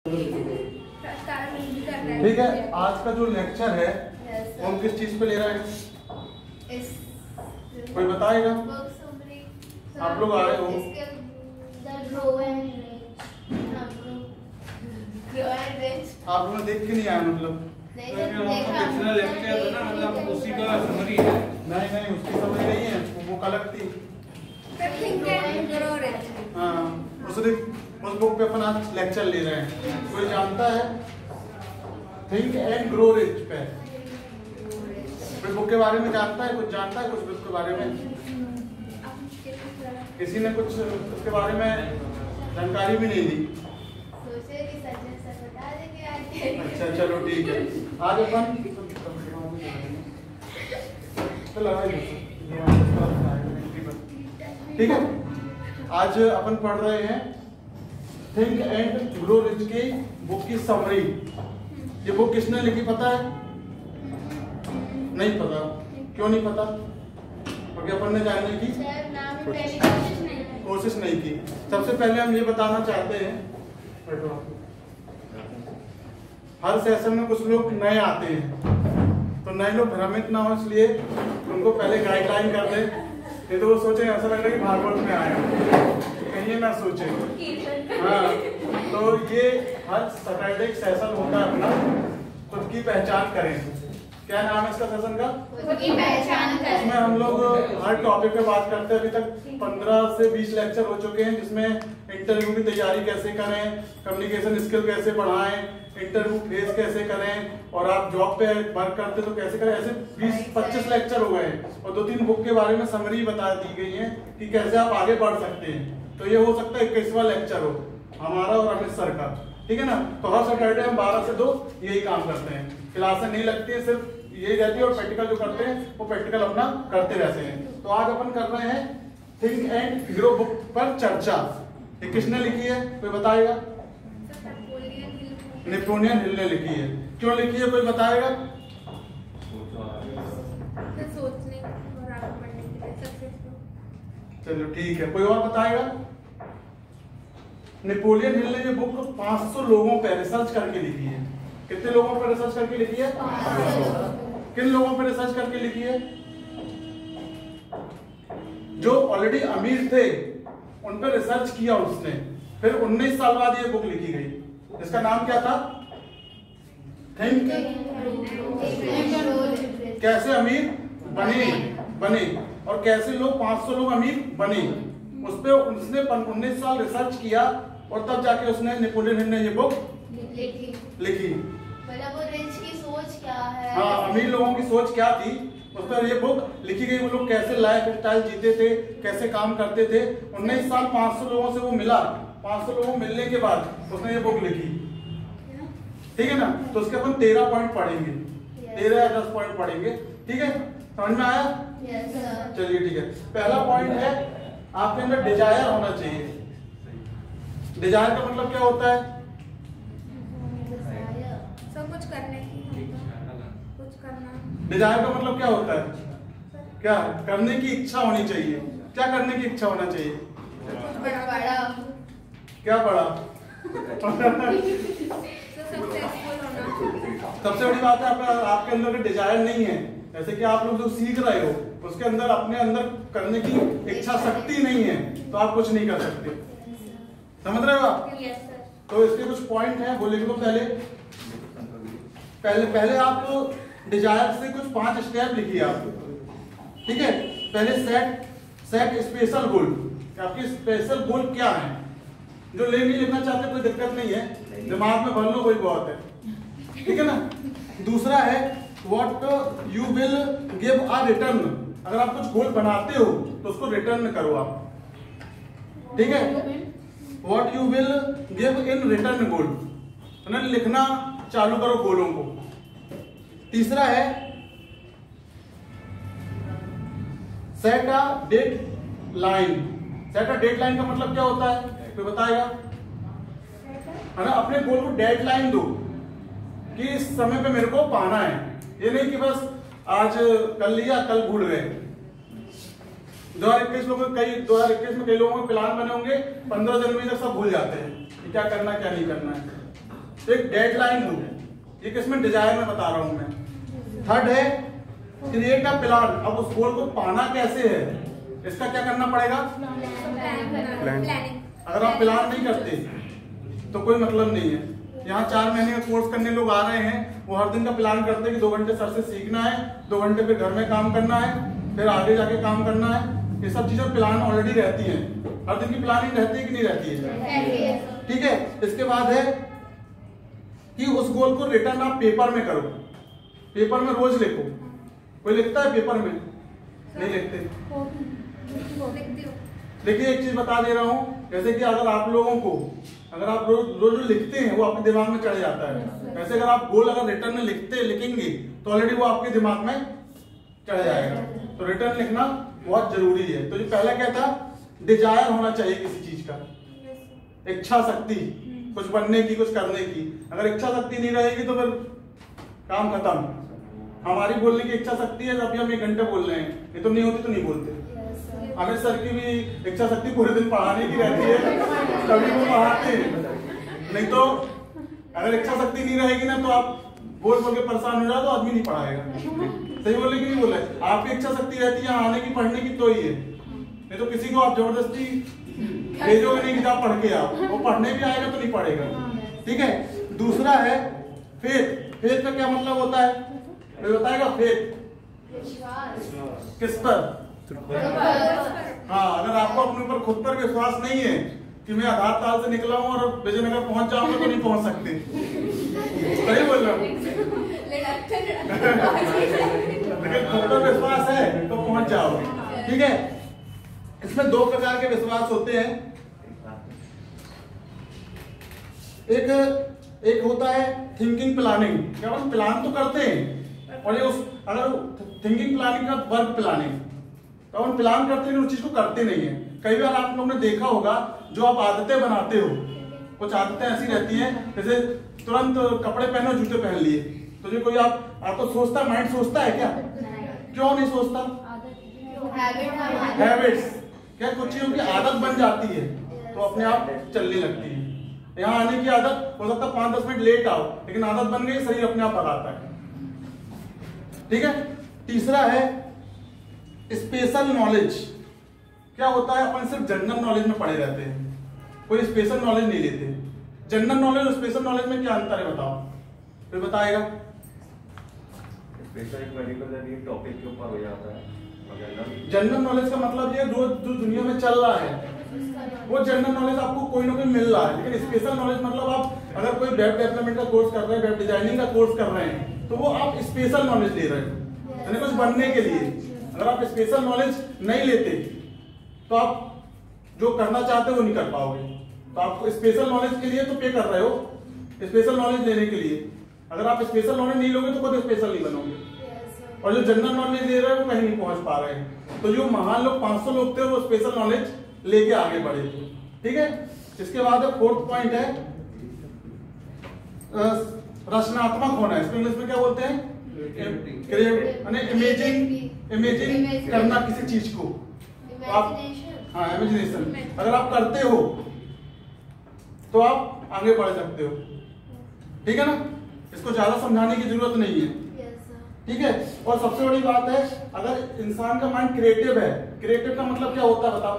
ठीक है, आज का जो लेक्चर है वो हम किस चीज पे ले रहे हैं, कोई बताएगा? आप लोग आए हो, आप लोग देख के नहीं आए मतलब? पिछला लेक्चर था ना, मतलब उसी का समरी है। नहीं उसकी समझ नहीं है, वो अलग थी। हाँ, उस बुक पे अपन आज लेक्चर ले रहे हैं। कोई जानता है? थिंक एंड ग्रो रिच पे कोई बुक के बारे में जानता है? कुछ जानता है कुछ बुक के बारे में? किसी ने कुछ उसके बारे में जानकारी भी नहीं दी? अच्छा चलो ठीक है, आज अपन ठीक है, आज अपन पढ़ रहे हैं थिंक एंड ग्रो रिच की बुक की समरी। ये बुक किसने लिखी पता है? नहीं पता? क्यों नहीं पता? क्योंकि अपन ने जानने की कोशिश नहीं की। सबसे पहले हम ये बताना चाहते हैं, हर सेशन में कुछ लोग नए आते हैं, तो नए लोग भ्रमित ना हो इसलिए उनको पहले गाइडलाइन कर दें, नहीं तो वो सोचे ऐसा लग रहा है कि भागवत में आए, कहीं ना सोचे। हाँ, तो ये हर सैटरडे सेशन होता है अपना, खुद की पहचान करें। क्या नाम है इसका सेशन का? खुद की पहचान करें। इसमें हम लोग हर टॉपिक पे बात करते हैं। अभी तक 15 से 20 लेक्चर हो चुके हैं, जिसमें इंटरव्यू की तैयारी कैसे करें, कम्युनिकेशन स्किल कैसे बढ़ाएं, इंटरव्यू फेस कैसे करें, और आप जॉब पे वर्क करते तो कैसे करें। ऐसे 20-25 लेक्चर हो गए और 2-3 बुक के बारे में समरी बता दी गई है कि कैसे आप आगे बढ़ सकते हैं। तो ये हो सकता है 21वां लेक्चर हो हमारा और अमित सर का, ठीक है ना। तो हर सैटरडे हम 12 से 2 यही काम करते हैं। क्लासें नहीं लगती है, सिर्फ यही रहती है, और प्रैक्टिकल जो करते हैं वो प्रैक्टिकल अपना करते रहते हैं। तो आज अपन कर रहे हैं थिंक एंड ग्रो बुक पर चर्चा। ये किसने लिखी है कोई बताएगा? नेपोलियन हिल ने लिखी है। क्यों लिखी है कोई बताएगा? चलो ठीक है, कोई और बताएगा? नेपोलियन हिल ने ये बुक 500 लोगों पर रिसर्च करके लिखी है। कितने लोगों पर रिसर्च करके लिखी है? 500। किन लोगों पर रिसर्च करके लिखी है? जो ऑलरेडी अमीर थे उन पर रिसर्च किया उसने, फिर 19 साल बाद ये बुक लिखी गई। इसका नाम क्या था? थिंक कैसे अमीर बने और कैसे लोग 500 लोग अमीर बने, उस पे उसने 19 साल रिसर्च किया और तब जाके उसने नेपोलियन हिल ने ये बुक लिखी। मतलब वो रिच की सोच क्या है, हाँ, अमीर लोगों की सोच क्या थी, उस पर ये बुक लिखी गई। वो लोग कैसे लाइफ स्टाइल जीते थे, कैसे काम करते थे। 19 साल 500 लोगों से वो मिला, 500 लोगों मिलने के बाद उसने ये बुक लिखी, ठीक है ना। तो उसके अपन 13 पॉइंट पढ़ेंगे, 13 या 10 पॉइंट पढ़ेंगे, ठीक है। समझ में आया? चलिए ठीक है। पहला पॉइंट है आपके अंदर डिजायर होना चाहिए। डिजायर का मतलब क्या होता है? सब कुछ करने की, कुछ करना। डिजायर का मतलब क्या होता है? क्या करने की इच्छा होनी चाहिए। क्या करने की इच्छा होना चाहिए? बड़ा क्या बड़ा? सबसे बड़ी बात है आपके अंदर डिजायर नहीं है। जैसे कि आप लोग जो सीख रहे हो उसके अंदर अपने अंदर करने की इच्छा शक्ति नहीं है, तो आप कुछ नहीं कर सकते। समझ रहे हो आप? तो इसके कुछ पॉइंट हैं, वो लिख लो पहले आप डिजायर से कुछ 5 स्टेप लिखिए आप, ठीक है। पहले सेट स्पेशल गोल। आपकी स्पेशल गोल क्या है? जो नहीं लिखना चाहते कोई दिक्कत नहीं है, दिमाग में भर लो, वही बहुत है, ठीक है ना। दूसरा है what you will give a return. अगर आप कुछ गोल बनाते हो तो उसको रिटर्न करो आप, ठीक है। What you will give in return goal, लिखना चालू करो गोलों को। तीसरा है set a date line. Set a date line का मतलब क्या होता है कोई बताएगा? है ना, अपने गोल को डेडलाइन दो कि इस समय पे मेरे को पाना है। ये नहीं कि बस आज कर लिया कल भूल गए। 2021 में कई लोगों के प्लान बने होंगे, 15 जनवरी तक सब भूल जाते हैं कि क्या करना क्या नहीं करना है। एक डेडलाइन दो। ये किसमें डिजायर में बता रहा हूं मैं। थर्ड है क्रिएट अ प्लान। अब उस गोल को पाना कैसे है, इसका क्या करना पड़ेगा, प्लानिंग। अगर आप प्लान नहीं करते तो कोई मतलब नहीं है। यहाँ 4 महीने का कोर्स करने लोग आ रहे हैं, वो हर दिन का प्लान करते हैं कि 2 घंटे सर से सीखना है, 2 घंटे फिर घर में काम करना है, फिर आगे जाके काम करना है। ये सब चीजें प्लान ऑलरेडी रहती हैं। हर दिन की प्लानिंग रहती है कि नहीं रहती है, ठीक है। इसके बाद है कि उस गोल को रिटर्न आप पेपर में करो, पेपर में रोज लिखो। कोई लिखता है पेपर में? नहीं लिखते। देखिए एक चीज बता दे रहा हूं, जैसे कि अगर आप लोगों को, अगर आप रोज लिखते हैं वो आपके दिमाग में चढ़ जाता है। वैसे अगर आप गोल अगर रिटर्न में लिखेंगे तो ऑलरेडी वो आपके दिमाग में चढ़ जाएगा। तो रिटर्न लिखना बहुत जरूरी है। तो जो पहला क्या था, डिजायर होना चाहिए किसी चीज का, इच्छा शक्ति कुछ बनने की, कुछ करने की। अगर इच्छा शक्ति नहीं रहेगी तो फिर काम खत्म। हमारी बोलने की इच्छा शक्ति है, अभी हम 1 घंटे बोल रहे हैं, ये तो नहीं होती तो नहीं बोलते। अमित सर की भी इच्छा शक्ति पूरे दिन पढ़ाने की रहती है, तभी वो पढ़ाते हैं। नहीं तो अगर इच्छा शक्ति नहीं रहेगी ना तो आप बोल बोल के परेशान हो जाओ तो आदमी नहीं पढ़ाएगा। सही बोले कि नहीं बोले? आपकी इच्छा शक्ति रहती है आने की, पढ़ने की, तो ही है। नहीं तो किसी को आप जबरदस्ती भेजोगे नहीं कि आप पढ़ के आओ, वो पढ़ने भी आएगा तो नहीं पढ़ेगा, ठीक है। दूसरा है फेथ। फेथ का क्या मतलब होता है, बताएगा? फेथ किस पर? हाँ, अगर आपको अपने ऊपर खुद पर विश्वास नहीं है कि मैं आधार ताल से निकला हूँ और विजयनगर पहुंच जाऊंगा, तो नहीं पहुंच सकते। सही बोल रहा हूँ। लेकिन खुद पर विश्वास है तो पहुंच जाओगे, ठीक है। इसमें 2 प्रकार के विश्वास होते हैं। एक होता है थिंकिंग प्लानिंग, क्या हम प्लान तो करते हैं, और ये अगर थिंकिंग प्लानिंग का वर्क प्लानिंग, तो हम प्लान करते हैं उस चीज को करते नहीं है। कई बार आप लोगों ने देखा होगा, जो आप आदतें बनाते हो, कुछ आदतें ऐसी रहती हैं, जैसे तुरंत कपड़े पहनो, जूते पहन लिए, तो जो कोई आप तो सोचता, माइंड सोचता है क्या? क्यों नहीं सोचता? हैबिट्स, क्या कुछ चीजों की आदत बन जाती है तो अपने आप चलने लगती है। यहाँ आने की आदत हो सकता है 5-10 मिनट लेट आओ, लेकिन आदत बन गई, शरीर अपने आप बताता है, ठीक है। तीसरा है स्पेशल नॉलेज। क्या होता है, अपन सिर्फ जनरल नॉलेज में पढ़े रहते हैं, कोई स्पेशल नॉलेज नहीं लेते। जनरल नॉलेज और स्पेशल नॉलेज में क्या अंतर है बताओ, फिर बताएगा। स्पेशल एक पर्टिकुलर टॉपिक के ऊपर हो जाता है। जनरल नॉलेज का मतलब ये रोज जो दुनिया में चल रहा है वो जनरल नॉलेज आपको कोई ना कोई मिल रहा है। लेकिन स्पेशल नॉलेज मतलब आप अगर कोई वेब डेवलपमेंट का कोर्स कर रहे हैं, वेब डिजाइनिंग का कोर्स कर रहे हैं, तो वो आप स्पेशल नॉलेज ले रहे हो, यानी कुछ बनने के लिए। अगर आप स्पेशल नॉलेज नहीं लेते तो आप जो करना चाहते हो वो नहीं कर पाओगे। तो आपको स्पेशल नॉलेज के लिए तो पे कर रहे हो, स्पेशल नॉलेज लेने के लिए। अगर आप स्पेशल नॉलेज नहीं लोगे तो खुद स्पेशल नहीं बनोगे, और जो जनरल नॉलेज ले रहे हैं वो कहीं नहीं पहुंच पा रहे हैं। तो जो महान लोग 500 लोग थे वो स्पेशल नॉलेज लेके आगे बढ़े, ठीक है। इसके बाद 4th पॉइंट है रचनात्मक होना है। इसको इंग्लिश में क्या बोलते हैं? इमेजिन करना किसी चीज को। आप हाँ, इमेजिनेशन अगर आप करते हो तो आप आगे बढ़ सकते हो, ठीक है ना। इसको ज्यादा समझाने की जरूरत नहीं है, ठीक है। और सबसे बड़ी बात है, अगर इंसान का माइंड क्रिएटिव है, क्रिएटिव का मतलब क्या होता है बताओ?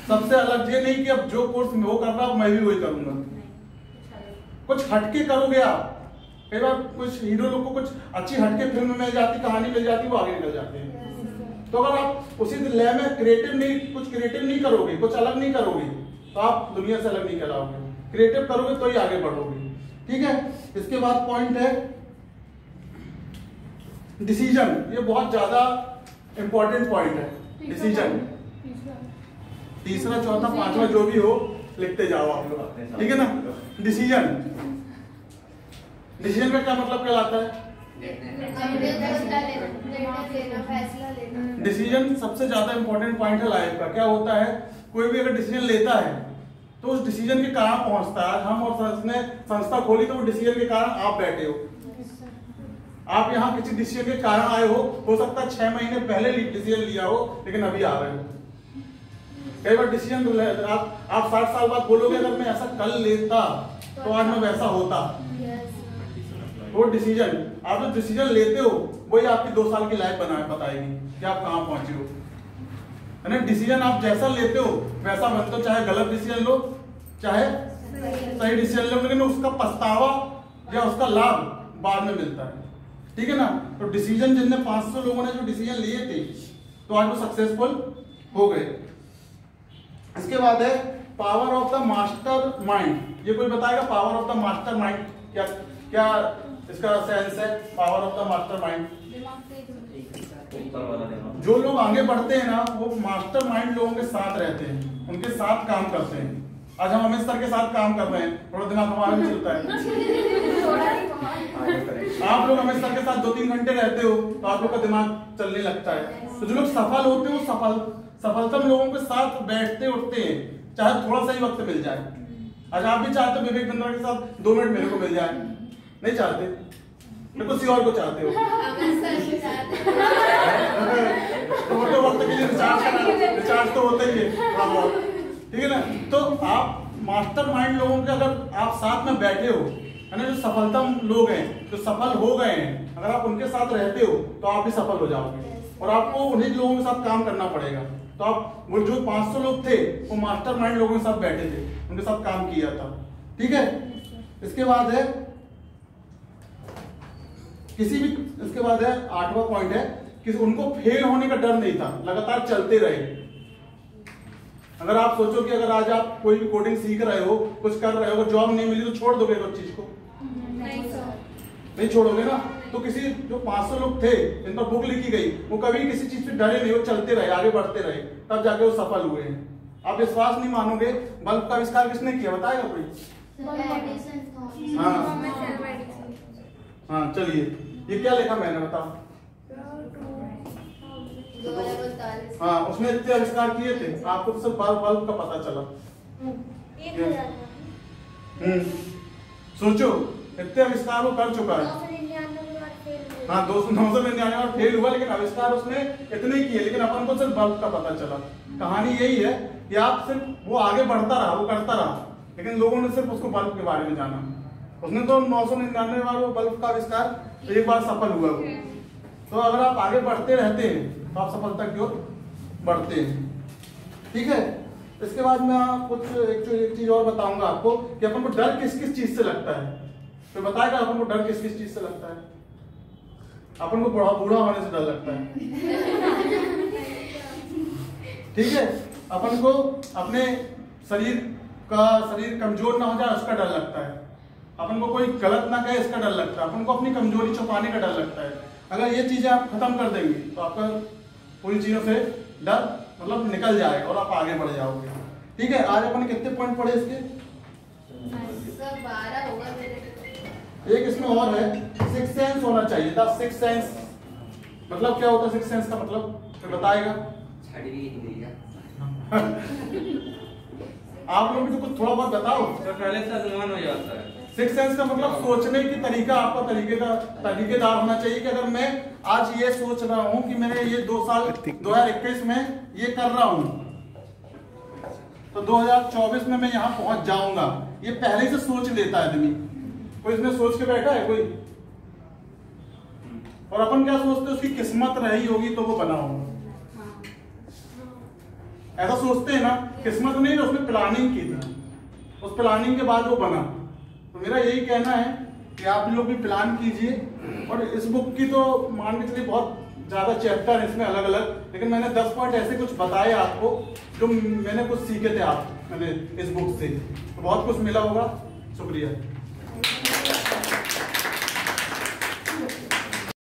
सबसे अलग। ये नहीं कि अब जो कोर्स वो कर रहा हूं मैं भी वही करूंगा, कुछ हटके करोगे आप। कई बार कुछ हीरो लोग को कुछ अच्छी हटके फिल्म मिल जाती, कहानी मिल जाती, वो आगे निकल जाते हैं। तो अगर आप उसी लय में क्रिएटिव नहीं करोगे, कुछ अलग नहीं करोगे, तो आप दुनिया से अलग नहीं कहलाओगे। क्रिएटिव करोगे तो ही आगे बढ़ोगे, ठीक है। इसके बाद पॉइंट है डिसीजन। ये बहुत ज्यादा इंपॉर्टेंट पॉइंट है, डिसीजन। तीसरा, चौथा, 5वां जो भी हो लिखते जाओ आप लोग, ठीक है ना। डिसीजन का क्या मतलब कहलाता है? डिसीजन सबसे ज्यादा इंपॉर्टेंट पॉइंट है लाइफ का। क्या होता है, कोई भी अगर डिसीजन लेता है तो उस डिसीजन के कहां पहुंचता है। हम और ने संस्था खोली तो वो डिसीजन के कारण आप बैठे हो। आप यहाँ किसी डिसीजन के कारण आए हो सकता है 6 महीने पहले डिसीजन लिया हो, लेकिन अभी आ रहे हो। कई बार डिसीजन आप 60 साल बाद बोलोगे अगर मैं ऐसा कर लेता तो आज मैं वैसा होता। वो डिसीजन आप जो डिसीजन लेते हो वही आपकी 2 साल की लाइफ बताएगी कि आप कहाँ पहुंचे हो, है ना। डिसीजन आप जैसा लेते हो वैसा बनते हो, चाहे गलत डिसीजन लो चाहे सही डिसीजन लो, लेकिन उसका पछतावा या उसका लाभ बाद में मिलता है, ठीक है ना। तो डिसीजन जिनने 500 लोगों ने जो डिसीजन लिए थे तो आज वो सक्सेसफुल हो गए। इसके बाद है power of the master mind. ये कोई बताएगा power of the master mind क्या क्या इसका सेंस है? Power of the master mind, जो लोग आगे बढ़ते हैं ना वो मास्टर माइंड लोगों के साथ रहते हैं, उनके साथ काम करते हैं। आज हम अमित सर के साथ काम कर रहे हैं, थोड़ा दिमाग हमारा भी चलता है। आप लोग अमित सर के साथ 2-3 घंटे रहते हो तो आप लोग का दिमाग चलने लगता है। तो जो लोग सफल होते हैं वो सफलतम लोगों के साथ बैठते उठते हैं, चाहे थोड़ा सा ही वक्त मिल जाए। आज आप भी चाहते हो विवेक बिंद्रा के साथ 2 मिनट मेरे को मिल जाए? नहीं चाहते, मेरे किसी और को चाहते हो। तो वक्त के लिए रिचार्ज तो होता ही है, ठीक है ना। तो आप मास्टर माइंड लोगों के अगर आप साथ में बैठे हो, है ना, जो सफलतम लोग हैं जो सफल हो गए हैं, अगर आप उनके साथ रहते हो तो आप भी सफल हो जाओगे। और आपको उन्हीं लोगों के साथ काम करना पड़ेगा। तो आप वो जो 500 लोग थे वो मास्टर माइंड लोगों के साथ बैठे थे, उनके साथ काम किया था, ठीक है। इसके बाद है इसके बाद है 8वां पॉइंट है कि उनको फेल होने का डर नहीं था, लगातार चलते रहे। अगर आप सोचो कि अगर आज आप कोई भी कोडिंग सीख रहे हो, कुछ कर रहे हो, अगर जॉब नहीं मिली तो छोड़ दोगे उस चीज को? नहीं छोड़ोगे ना। तो किसी जो 500 लोग थे जिन पर बुक लिखी गई वो कभी किसी चीज से डरे नहीं, वो चलते रहे, आगे बढ़ते रहे, तब जाके वो सफल हुए हैं। आप विश्वास नहीं मानोगे, बल्ब का आविष्कार किसने किया बताएगा कोई? हाँ चलिए, ये क्या लिखा मैंने बताओ? हाँ उसने इतने आविष्कार किए थे, आपको तो सिर्फ बल्ब का पता चला। सोचो इतने आविष्कार वो कर चुका है। हाँ 999 बार फेल हुआ, लेकिन आविष्कार उसने इतने किए, लेकिन अपन को सिर्फ बल्ब का पता चला। कहानी यही है कि आप सिर्फ वो आगे बढ़ता रहा, वो करता रहा, लेकिन लोगों ने सिर्फ उसको बल्ब के बारे में जाना। उसने तो 999 बार वो बल्ब का आविष्कार, एक बार सफल हुआ वो। तो अगर आप आगे बढ़ते रहते हैं तो आप सफलता की ओर बढ़ते हैं, ठीक है। इसके बाद मैं कुछ एक चीज और बताऊंगा आपको कि अपन को डर किस किस चीज से लगता है। तो बताएगा अपन को डर किस किस चीज से लगता है? अपन को बूढ़ा होने से डर लगता है, ठीक है। अपन को अपने शरीर कमजोर ना हो जाए उसका डर लगता है। अपन को कोई गलत ना कहे इसका डर लगता है। अपन को अपनी कमजोरी छुपाने का डर लगता है। अगर ये चीजें आप खत्म कर देंगे तो आपका पूरी चीजों से डर मतलब निकल जाएगा और आप आगे बढ़ जाओगे, ठीक है। आज अपन कितने पॉइंट पढ़े इसके? 12 होगा मेरे। एक इसमें और है, 6 सेंस होना चाहिए था। 6 सेंस मतलब क्या होता है? 6 सेंस का मतलब तो बताएगा आप लोग भी तो कुछ थोड़ा बहुत बताओ। तो पहले से अनुमान हो जाता है। 6 सेंस का मतलब सोचने की तरीका, आपका तरीकेदार होना चाहिए कि अगर मैं आज ये सोच रहा हूं कि मैंने ये 2 साल 2021 में ये कर रहा हूं तो 2024 में मैं यहां पहुंच जाऊंगा, ये पहले से सोच लेता है आदमी। कोई इसमें सोच के बैठा है कोई? और अपन क्या सोचते हैं? उसकी किस्मत रही होगी तो वो बना होगा, ऐसा सोचते हैं ना। किस्मत नहीं, उसने प्लानिंग की थी, उस प्लानिंग के बाद वो बना। तो मेरा यही कहना है कि आप लोग भी प्लान कीजिए। और इस बुक की तो मान के चलिए बहुत ज्यादा चैप्टर है इसमें अलग अलग, लेकिन मैंने 10 पॉइंट ऐसे कुछ बताए आपको जो मैंने कुछ सीखे थे मैंने इस बुक से, तो बहुत कुछ मिला होगा। शुक्रिया।